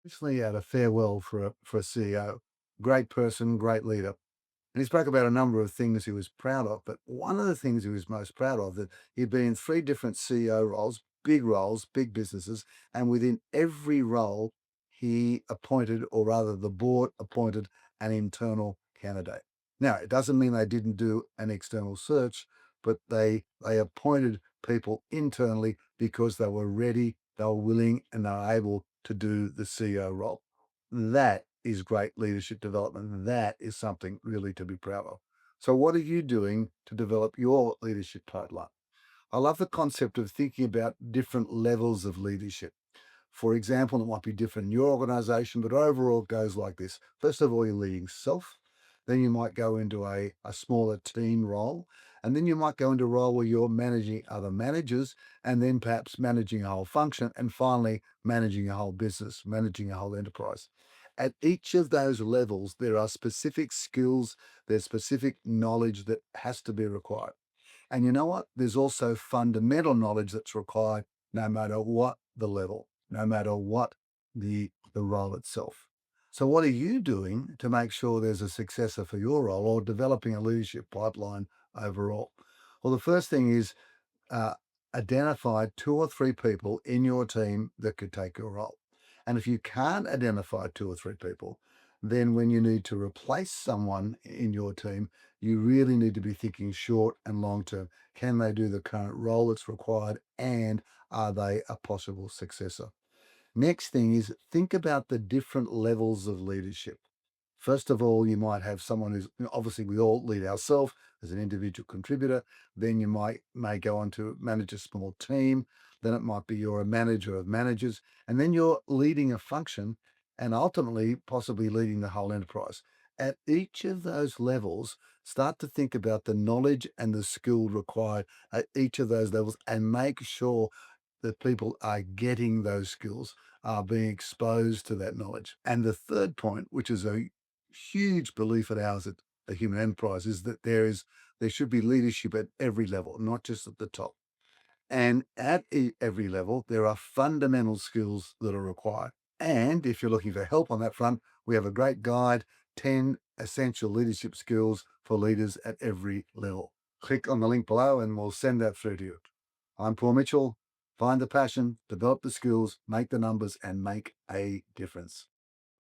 Recently had a farewell for a CEO, great person, great leader. And he spoke about a number of things he was proud of, but one of the things he was most proud of that he'd been in three different CEO roles, big businesses, and within every role, he appointed, or rather, the board appointed an internal candidate. Now, it doesn't mean they didn't do an external search, but they appointed people internally because they were ready, they were willing, and they were able to do the CEO role. That is great leadership development. That is something really to be proud of. So, what are you doing to develop your leadership pipeline? I love the concept of thinking about different levels of leadership. For example, it might be different in your organization, but overall it goes like this. First of all, you're leading self. Then you might go into a smaller team role. And then you might go into a role where you're managing other managers and then perhaps managing a whole function. And finally, managing a whole business, managing a whole enterprise. At each of those levels, there are specific skills, there's specific knowledge that has to be required. And you know what? There's also fundamental knowledge that's required no matter what the level, no matter what the role itself. So what are you doing to make sure there's a successor for your role or developing a leadership pipeline overall? Well, the first thing is uh, identify two or three people in your team that could take your role. And if you can't identify two or three people, then when you need to replace someone in your team, you really need to be thinking short and long term. Can they do the current role that's required? And are they a possible successor? Next thing is think about the different levels of leadership. First of all, you might have someone who's obviously we all lead ourselves as an individual contributor. Then you may go on to manage a small team. Then it might be you're a manager of managers, and then you're leading a function, and ultimately possibly leading the whole enterprise. At each of those levels, start to think about the knowledge and the skill required at each of those levels, and make sure that people are getting those skills, are being exposed to that knowledge. And the third point, which is a huge belief at ours at the Human Enterprise, is that there should be leadership at every level, not just at the top. And at every level, there are fundamental skills that are required. And if you're looking for help on that front, we have a great guide, 10 essential leadership skills for leaders at every level. Click on the link below and we'll send that through to you. I'm Paul Mitchell. Find the passion, develop the skills, make the numbers, and make a difference.